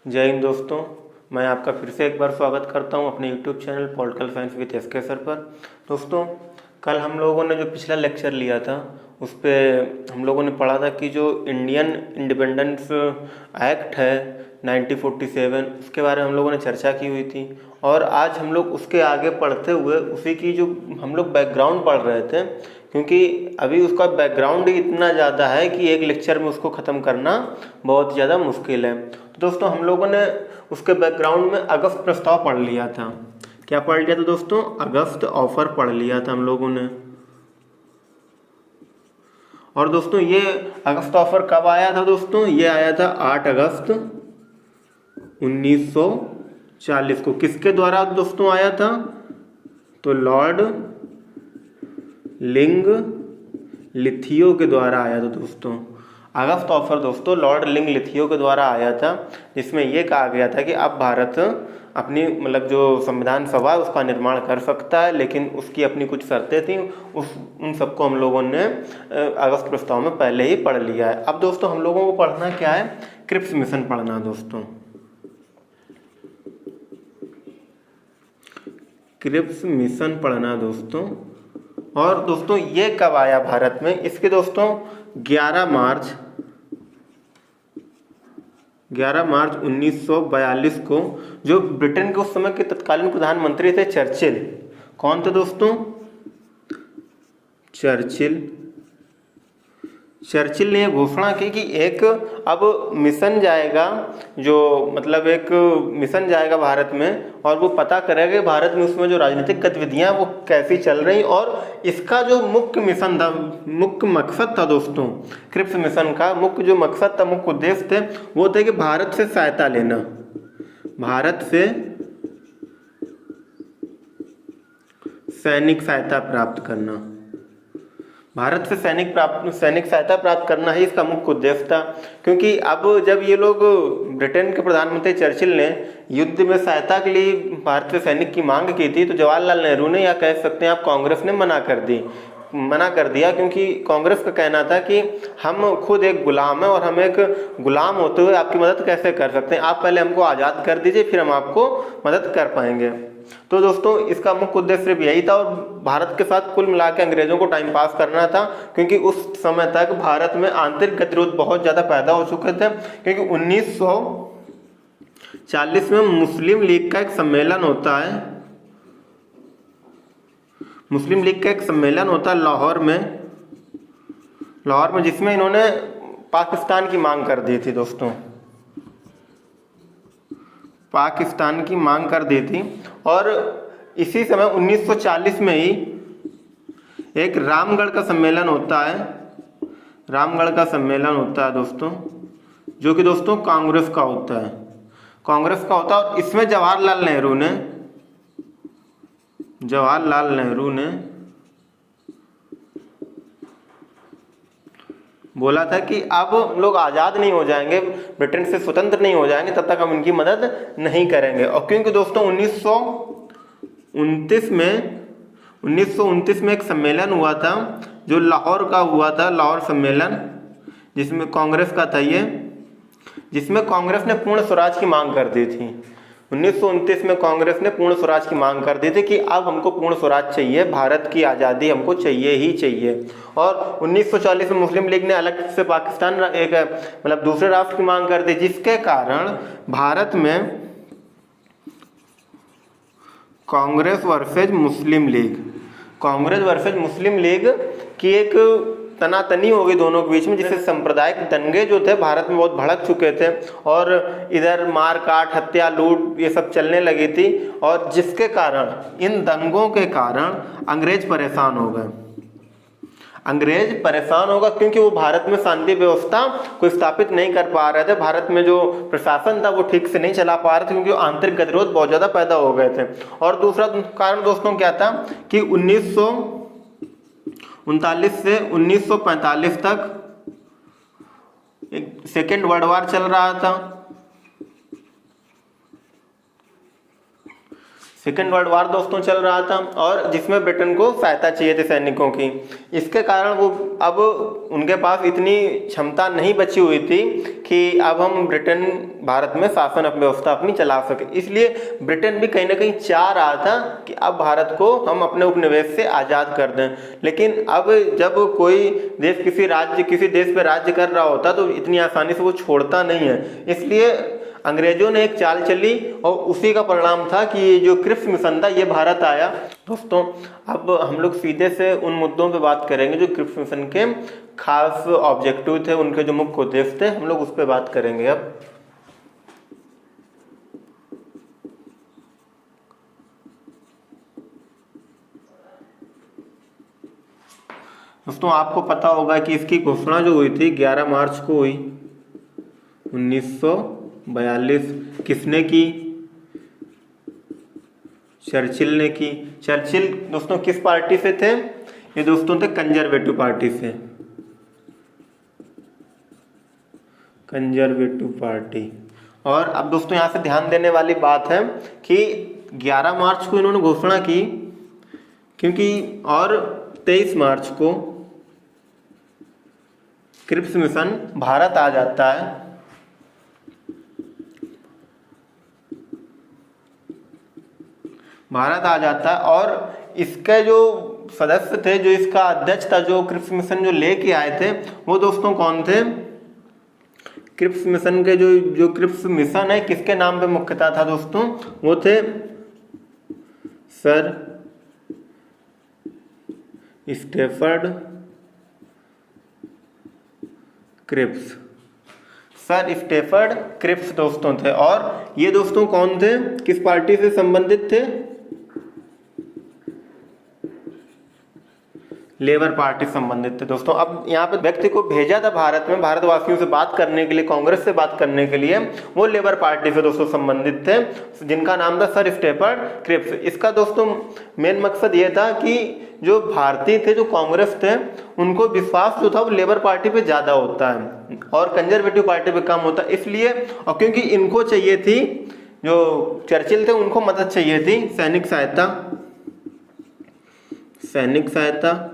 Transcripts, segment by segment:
जय हिंद दोस्तों। मैं आपका फिर से एक बार स्वागत करता हूं अपने YouTube channel political science with S के सर पर। दोस्तों, कल हम लोगों ने जो पिछला लेक्चर लिया था उस पे हम लोगों ने पढ़ा था कि जो इंडियन इंडिपेंडेंस एक्ट है 1947, उसके बारे में हम लोगों ने चर्चा की हुई थी। और आज हम लोग उसके आगे पढ़ते हुए उसी की जो हम लोग बैकग्राउंड पढ़ रहे थे, क्योंकि अभी उसका बैकग्राउंड ही इतना ज़्यादा है कि एक लेक्चर में उसको ख़त्म करना बहुत ज़्यादा मुश्किल है। तो दोस्तों, हम लोगों ने उसके बैकग्राउंड में अगस्त प्रस्ताव पढ़ लिया था। क्या पढ़ लिया था दोस्तों? अगस्त ऑफर पढ़ लिया था हम लोगों ने। और दोस्तों, ये अगस्त ऑफर कब आया था दोस्तों? ये आया था 8 अगस्त 1940 को। किसके द्वारा दोस्तों आया था? तो लॉर्ड लिंग लिथियो के द्वारा आया था दोस्तों। अगस्त ऑफर दोस्तों लॉर्ड लिंग लिथियो के द्वारा आया था, जिसमें यह कहा गया था कि अब भारत अपनी जो संविधान सभा है उसका निर्माण कर सकता है, लेकिन उसकी अपनी कुछ शर्तें थी। उन सबको हम लोगों ने अगस्त प्रस्ताव में पहले ही पढ़ लिया है। अब दोस्तों, हम लोगों को पढ़ना क्या है? क्रिप्स मिशन पढ़ना दोस्तों। क्रिप्स मिशन पढ़ना दोस्तों। और दोस्तों, ये कब आया भारत में? इसके दोस्तों 11 मार्च 1942 को, जो ब्रिटेन के उस समय के तत्कालीन प्रधानमंत्री थे चर्चिल। कौन थे दोस्तों? चर्चिल ने घोषणा की कि एक अब मिशन जाएगा, जो एक मिशन जाएगा भारत में, और वो पता करेगा कि भारत में उसमें जो राजनीतिक गतिविधियां वो कैसी चल रही। और इसका जो मुख्य मिशन था, मुख्य मकसद था दोस्तों, क्रिप्स मिशन का मुख्य जो मकसद था, मुख्य उद्देश्य थे, वो थे कि भारत से सहायता लेना, भारत से सैनिक सहायता प्राप्त करना, भारत से सैनिक सहायता प्राप्त करना ही इसका मुख्य उद्देश्य था। क्योंकि अब जब ये लोग, ब्रिटेन के प्रधानमंत्री चर्चिल ने युद्ध में सहायता के लिए भारत से सैनिक की मांग की थी, तो जवाहरलाल नेहरू ने, या कह सकते हैं आप कांग्रेस ने मना कर दिया। क्योंकि कांग्रेस का कहना था कि हम खुद एक गुलाम है और हम एक गुलाम होते हुए आपकी मदद कैसे कर सकते हैं, आप पहले हमको आज़ाद कर दीजिए, फिर हम आपको मदद कर पाएंगे। तो दोस्तों, इसका मुख्य उद्देश्य सिर्फ यही था, और भारत के साथ कुल मिला के अंग्रेजों को टाइम पास करना था। क्योंकि उस समय तक भारत में आंतरिक गतिरोध बहुत ज़्यादा पैदा हो चुके थे। क्योंकि 1940 में मुस्लिम लीग का एक सम्मेलन होता है, लाहौर में, जिसमें इन्होंने पाकिस्तान की मांग कर दी थी दोस्तों, पाकिस्तान की मांग कर दी थी। और इसी समय 1940 में ही एक रामगढ़ का सम्मेलन होता है, दोस्तों, जो कि दोस्तों कांग्रेस का होता है, और इसमें जवाहरलाल नेहरू ने बोला था कि अब हम लोग आज़ाद नहीं हो जाएंगे, ब्रिटेन से स्वतंत्र नहीं हो जाएंगे, तब तक हम इनकी मदद नहीं करेंगे। और क्योंकि दोस्तों 1929 में एक सम्मेलन हुआ था, जो लाहौर का हुआ था, लाहौर सम्मेलन, जिसमें कांग्रेस का था ये, जिसमें कांग्रेस ने पूर्ण स्वराज की मांग कर दी थी। 1929 में कांग्रेस ने पूर्ण स्वराज की मांग कर दी थी कि अब हमको पूर्ण स्वराज चाहिए, भारत की आज़ादी हमको चाहिए ही चाहिए। और 1940 में मुस्लिम लीग ने अलग से पाकिस्तान एक दूसरे राष्ट्र की मांग कर दी, जिसके कारण भारत में कांग्रेस वर्सेज मुस्लिम लीग की एक तनातनी हो गई दोनों के बीच में, जिससे सांप्रदायिक दंगे जो थे भारत में बहुत भड़क चुके थे, और इधर मार काट, हत्या, लूट, ये सब चलने लगी थी। और जिसके कारण, इन दंगों के कारण अंग्रेज परेशान हो गए, क्योंकि वो भारत में शांति व्यवस्था को स्थापित नहीं कर पा रहे थे। भारत में जो प्रशासन था वो ठीक से नहीं चला पा रहे थे, क्योंकि आंतरिक गतिरोध बहुत ज़्यादा पैदा हो गए थे। और दूसरा कारण दोस्तों क्या था कि 1939 से 1945 तक एक सेकेंड वर्ल्ड वॉर चल रहा था। सेकेंड वर्ल्ड वार दोस्तों चल रहा था और जिसमें ब्रिटेन को सहायता चाहिए थी सैनिकों की। इसके कारण वो अब उनके पास इतनी क्षमता नहीं बची हुई थी कि अब हम ब्रिटेन भारत में शासन व्यवस्था अपनी चला सके। इसलिए ब्रिटेन भी कहीं ना कहीं चाह रहा था कि अब भारत को हम अपने उपनिवेश से आज़ाद कर दें। लेकिन अब जब कोई देश किसी देश पर राज्य कर रहा होता तो इतनी आसानी से वो छोड़ता नहीं है। इसलिए अंग्रेजों ने एक चाल चली और उसी का परिणाम था कि ये जो क्रिप्स मिशन था ये भारत आया। दोस्तों अब हम लोग सीधे से उन मुद्दों पे बात करेंगे जो क्रिप्स मिशन के खास ऑब्जेक्टिव थे, उनके जो मुख्य उद्देश्य थे, हम लोग उस पर बात करेंगे। अब दोस्तों आपको पता होगा कि इसकी घोषणा जो हुई थी 11 मार्च को हुई 1942। किसने की? चर्चिल ने की। चर्चिल दोस्तों किस पार्टी से थे? ये दोस्तों थे कंजर्वेटिव पार्टी से, कंजर्वेटिव पार्टी। और अब दोस्तों यहाँ से ध्यान देने वाली बात है कि 11 मार्च को इन्होंने घोषणा की, क्योंकि और 23 मार्च को क्रिप्स मिशन भारत आ जाता है। भारत आ जाता है और इसके जो सदस्य थे, जो इसका अध्यक्ष था, जो क्रिप्स मिशन जो लेके आए थे, वो दोस्तों कौन थे? क्रिप्स मिशन के जो क्रिप्स मिशन है किसके नाम पे मुख्यतः था दोस्तों? वो थे sir Stafford Cripps. Sir Stafford Cripps दोस्तों थे। और ये दोस्तों कौन थे, किस पार्टी से संबंधित थे? लेबर पार्टी संबंधित थे दोस्तों। अब यहाँ पे व्यक्ति को भेजा था भारत में भारतवासियों से बात करने के लिए, कांग्रेस से बात करने के लिए, वो लेबर पार्टी से दोस्तों संबंधित थे, जिनका नाम था सर स्टेफर्ड क्रिप्स। इसका दोस्तों मेन मकसद ये था कि जो भारतीय थे, जो कांग्रेस थे, उनको विश्वास जो था वो लेबर पार्टी पे ज्यादा होता है और कंजर्वेटिव पार्टी पे कम होता है। इसलिए और क्योंकि इनको चाहिए थी, जो चर्चिल थे उनको मदद चाहिए थी, सैनिक सहायता, सैनिक सहायता,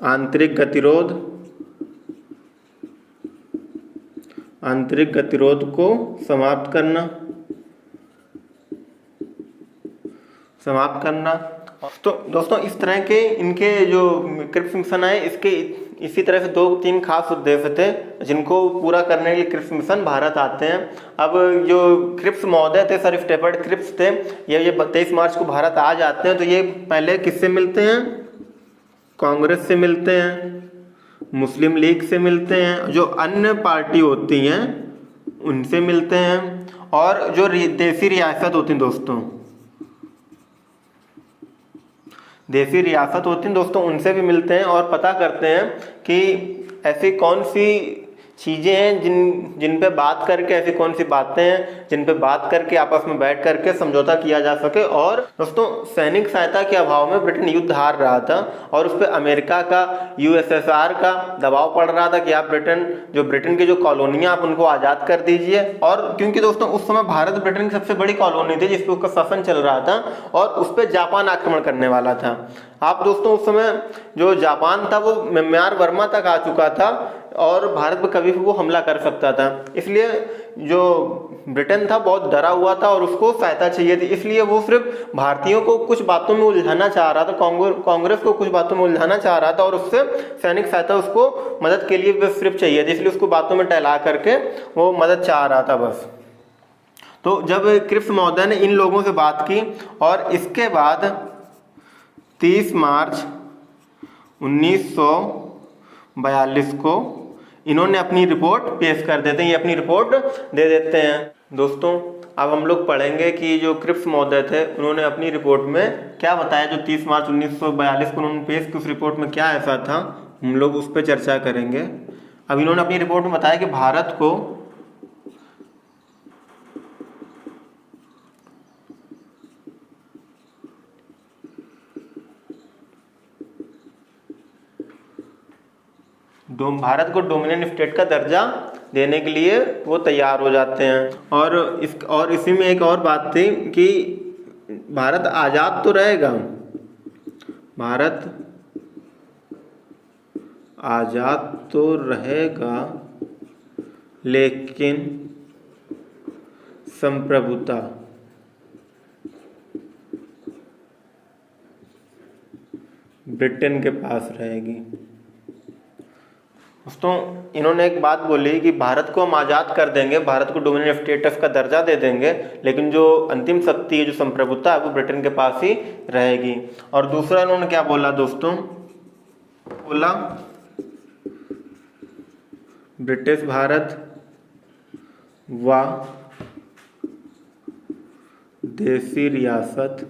आंतरिक गतिरोध, आंतरिक गतिरोध को समाप्त करना, समाप्त करना। तो दोस्तों इस तरह के इनके जो क्रिप्स मिशन है, इसके इसी तरह से 2-3 खास उद्देश्य थे जिनको पूरा करने के लिए क्रिप्स मिशन भारत आते हैं। अब जो क्रिप्स महोदय थे, सर स्टेफर्ड क्रिप्स थे, ये 23 मार्च को भारत आ जाते हैं। तो ये पहले किससे मिलते हैं? कांग्रेस से मिलते हैं, मुस्लिम लीग से मिलते हैं, जो अन्य पार्टी होती हैं उनसे मिलते हैं, और जो देसी रियासत होती हैं दोस्तों, देसी रियासत होती हैं दोस्तों, उनसे भी मिलते हैं और पता करते हैं कि ऐसी कौन सी चीज़ें हैं जिन पे बात करके, ऐसी कौन सी बातें हैं जिन पे बात करके आपस में बैठ करके समझौता किया जा सके। और दोस्तों सैनिक सहायता के अभाव में ब्रिटेन युद्ध हार रहा था और उस पर अमेरिका का, यूएसएसआर का दबाव पड़ रहा था कि आप ब्रिटेन की जो कॉलोनियाँ आप उनको आज़ाद कर दीजिए। और क्योंकि दोस्तों उस समय भारत ब्रिटेन की सबसे बड़ी कॉलोनी थी जिस पर उसका शासन चल रहा था और उस पर जापान आक्रमण करने वाला था। आप दोस्तों उस समय जो जापान था वो म्यांमार वर्मा तक आ चुका था और भारत पर कभी भी वो हमला कर सकता था। इसलिए जो ब्रिटेन था बहुत डरा हुआ था और उसको सहायता चाहिए थी। इसलिए वो सिर्फ भारतीयों को कुछ बातों में उलझाना चाह रहा था, कांग्रेस को कुछ बातों में उलझाना चाह रहा था और उससे सैनिक सहायता उसको मदद के लिए सिर्फ चाहिए थी। इसलिए उसको बातों में टहला करके वो मदद चाह रहा था बस। तो जब क्रिप्स महोदय ने इन लोगों से बात की और इसके बाद 30 मार्च 1942 को इन्होंने अपनी रिपोर्ट पेश कर देते हैं, ये अपनी रिपोर्ट दे देते हैं। दोस्तों अब हम लोग पढ़ेंगे कि जो क्रिप्स महोदय थे उन्होंने अपनी रिपोर्ट में क्या बताया। जो 30 मार्च 1942 को उन्होंने पेश की, उस रिपोर्ट में क्या ऐसा था, हम लोग उस पर चर्चा करेंगे। अब इन्होंने अपनी रिपोर्ट में बताया कि भारत को डोमिनियन स्टेट का दर्जा देने के लिए वो तैयार हो जाते हैं। और इसी में एक और बात थी कि भारत आज़ाद तो रहेगा, भारत आज़ाद तो रहेगा, लेकिन संप्रभुता ब्रिटेन के पास रहेगी। दोस्तों इन्होंने एक बात बोली कि भारत को हम आज़ाद कर देंगे, भारत को डोमिनियन स्टेटस का दर्जा दे देंगे, लेकिन जो अंतिम शक्ति है, जो संप्रभुता है, वो ब्रिटेन के पास ही रहेगी। और दूसरा इन्होंने क्या बोला दोस्तों, बोला ब्रिटिश भारत व देसी रियासत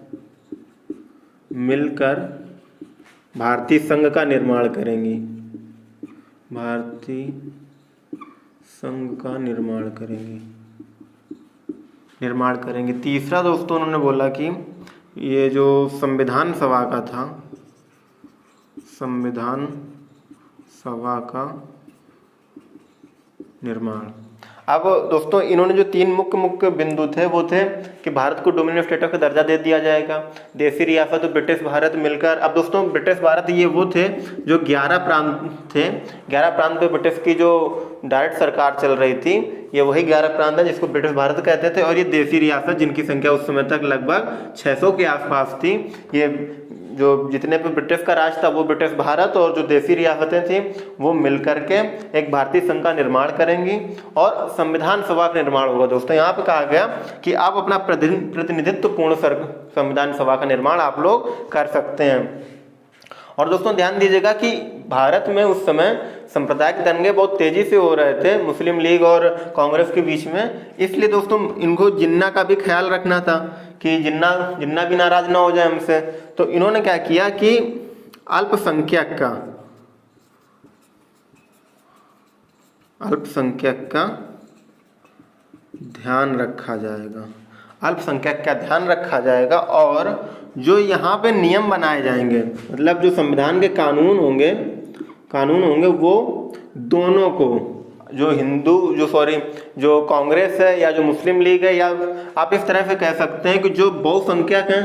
मिलकर भारतीय संघ का निर्माण करेंगी, भारतीय संघ का निर्माण करेंगे। तीसरा दोस्तों उन्होंने बोला कि ये जो संविधान सभा का था, संविधान सभा का निर्माण। अब दोस्तों इन्होंने जो तीन मुख्य बिंदु थे वो थे कि भारत को डोमिनियन स्टेटस का दर्जा दे दिया जाएगा, देसी रियासत और ब्रिटिश भारत मिलकर। अब दोस्तों ब्रिटिश भारत ये वो थे जो 11 प्रांत थे, 11 प्रांत पे ब्रिटिश की जो डायरेक्ट सरकार चल रही थी, ये वही 11 प्रांत है जिसको ब्रिटिश भारत कहते थे। और ये देसी रियासत जिनकी संख्या उस समय तक लगभग 600 के आसपास थी, ये जो जितने पे ब्रिटिश का राज था वो ब्रिटिश भारत और जो देसी रियासतें थी वो मिलकर के एक भारतीय संघ का निर्माण करेंगी और संविधान सभा का निर्माण होगा। दोस्तों यहाँ पे कहा गया कि आप अपना प्रतिनिधित्व पूर्ण संविधान सभा का निर्माण आप लोग कर सकते हैं। और दोस्तों ध्यान दीजिएगा कि भारत में उस समय सांप्रदायिक दंगे बहुत तेजी से हो रहे थे मुस्लिम लीग और कांग्रेस के बीच में, इसलिए दोस्तों इनको जिन्ना का भी ख्याल रखना था कि जिन्ना भी नाराज ना हो जाए हमसे। तो इन्होंने क्या किया कि अल्पसंख्यक का ध्यान रखा जाएगा, अल्पसंख्यक का ध्यान रखा जाएगा। और जो यहाँ पे नियम बनाए जाएंगे, मतलब जो संविधान के कानून होंगे वो दोनों को, जो कांग्रेस है या जो मुस्लिम लीग है, या आप इस तरह से कह सकते हैं कि जो बहुसंख्यक हैं,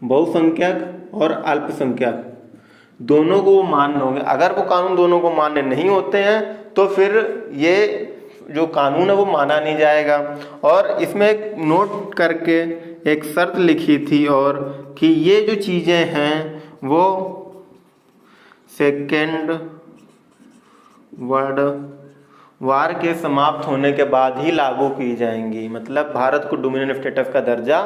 बहुसंख्यक और अल्पसंख्यक दोनों को मान्य होंगे। अगर वो कानून दोनों को मान्य नहीं होते हैं तो फिर ये जो कानून है वो माना नहीं जाएगा। और इसमें एक नोट करके एक शर्त लिखी थी और कि ये जो चीज़ें हैं वो सेकेंड वर्ल्ड वार के समाप्त होने के बाद ही लागू की जाएंगी। मतलब भारत को डोमिनियन स्टेटस का दर्जा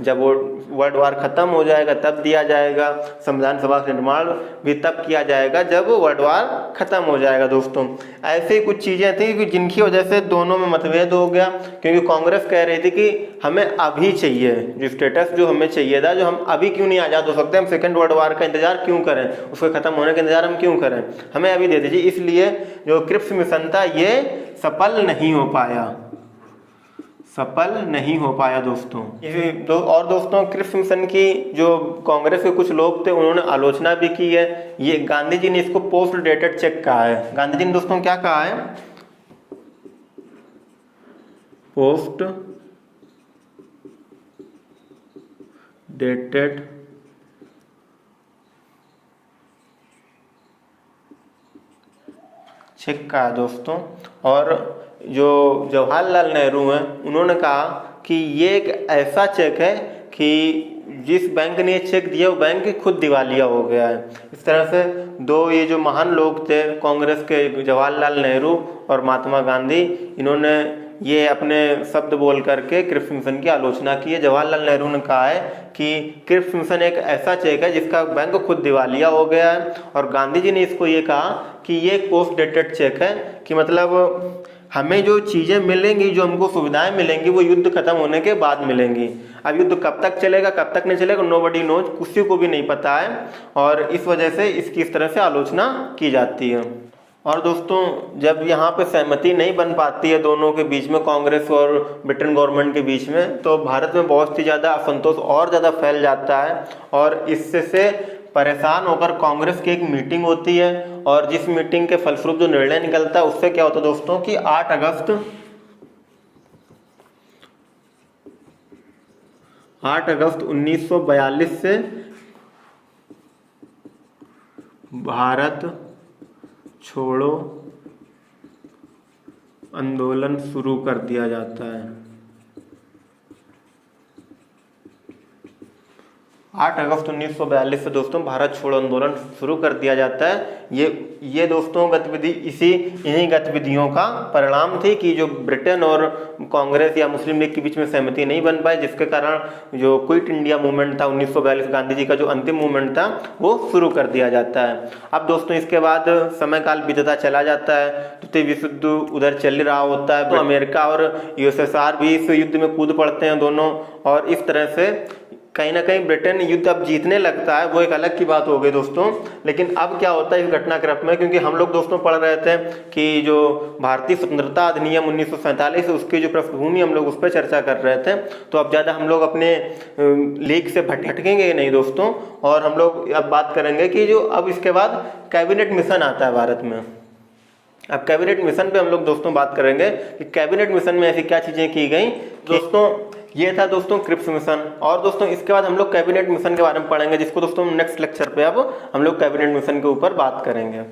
जब वो वर्ल्ड वार खत्म हो जाएगा तब दिया जाएगा, संविधान सभा का निर्माण भी तब किया जाएगा जब वर्ल्ड वार खत्म हो जाएगा। दोस्तों ऐसे कुछ चीज़ें थी कि जिनकी वजह से दोनों में मतभेद हो गया, क्योंकि कांग्रेस कह रही थी कि हमें अभी चाहिए जो स्टेटस जो हमें चाहिए था, जो हम अभी क्यों नहीं आज़ाद हो सकते, हम सेकेंड वर्ल्ड वार का इंतजार क्यों करें, उसके खत्म होने का इंतजार हम क्यों करें, हमें अभी दे दीजिए। इसलिए जो क्रिप्स मिशन था ये सफल नहीं हो पाया दोस्तों। और दोस्तों क्रिप्स मिशन की जो कांग्रेस के कुछ लोग थे उन्होंने आलोचना भी की है। ये गांधी जी ने इसको पोस्ट डेटेड चेक कहा है। गांधी जी ने दोस्तों क्या कहा है, पोस्ट डेटेड चेक का है दोस्तों। और जो जवाहरलाल नेहरू हैं उन्होंने कहा कि ये एक ऐसा चेक है कि जिस बैंक ने ये चेक दिया वो बैंक खुद दिवालिया हो गया है। इस तरह से ये जो महान लोग थे कांग्रेस के, जवाहरलाल नेहरू और महात्मा गांधी, इन्होंने ये अपने शब्द बोल करके क्रिप्स मिशन की आलोचना की है। जवाहरलाल नेहरू ने कहा है कि क्रिप्स मिशन एक ऐसा चेक है जिसका बैंक खुद दिवालिया हो गया है, और गांधी जी ने इसको ये कहा कि ये एक पोस्ट डेटेड चेक है, कि मतलब हमें जो चीज़ें मिलेंगी, जो हमको सुविधाएं मिलेंगी वो युद्ध खत्म होने के बाद मिलेंगी। अब युद्ध कब तक चलेगा कब तक नहीं चलेगा नोबडी नोज, किसी को भी नहीं पता है, और इस वजह से इसकी इस तरह से आलोचना की जाती है। और दोस्तों जब यहाँ पे सहमति नहीं बन पाती है दोनों के बीच में, कांग्रेस और ब्रिटेन गवर्नमेंट के बीच में, तो भारत में बहुत ही ज़्यादा असंतोष और ज़्यादा फैल जाता है, और इससे परेशान होकर कांग्रेस की एक मीटिंग होती है और जिस मीटिंग के फलस्वरूप जो निर्णय निकलता है उससे क्या होता है दोस्तों कि 8 अगस्त 1942 से भारत छोड़ो आंदोलन शुरू कर दिया जाता है। 8 अगस्त 1942 से दोस्तों भारत छोड़ो आंदोलन शुरू कर दिया जाता है। ये दोस्तों गतिविधि इन्हीं गतिविधियों का परिणाम थी कि जो ब्रिटेन और कांग्रेस या मुस्लिम लीग के बीच में सहमति नहीं बन पाई, जिसके कारण जो क्विट इंडिया मूवमेंट था 1942 गांधी जी का जो अंतिम मूवमेंट था वो शुरू कर दिया जाता है। अब दोस्तों इसके बाद समय काल बीतता चला जाता है, द्वितीय विश्व युद्ध उधर चल रहा होता है, तो अमेरिका और यूएसएसआर भी इस युद्ध में कूद पड़ते हैं दोनों, और इस तरह से कहीं ना कहीं ब्रिटेन युद्ध अब जीतने लगता है। वो एक अलग की बात हो गई दोस्तों। लेकिन अब क्या होता है इस घटनाक्रम में, क्योंकि हम लोग दोस्तों पढ़ रहे थे कि जो भारतीय स्वतंत्रता अधिनियम 1947 उसकी जो पृष्ठभूमि हम लोग उस पर चर्चा कर रहे थे, तो अब ज़्यादा हम लोग अपने लेख से भटकेंगे नहीं दोस्तों, और हम लोग अब बात करेंगे कि जो अब इसके बाद कैबिनेट मिशन आता है भारत में। अब कैबिनेट मिशन पे हम लोग दोस्तों बात करेंगे कि कैबिनेट मिशन में ऐसी क्या चीज़ें की गई दोस्तों। ये था दोस्तों क्रिप्स मिशन, और दोस्तों इसके बाद हम लोग कैबिनेट मिशन के बारे में पढ़ेंगे, जिसको दोस्तों नेक्स्ट लेक्चर पे अब हम लोग कैबिनेट मिशन के ऊपर बात करेंगे।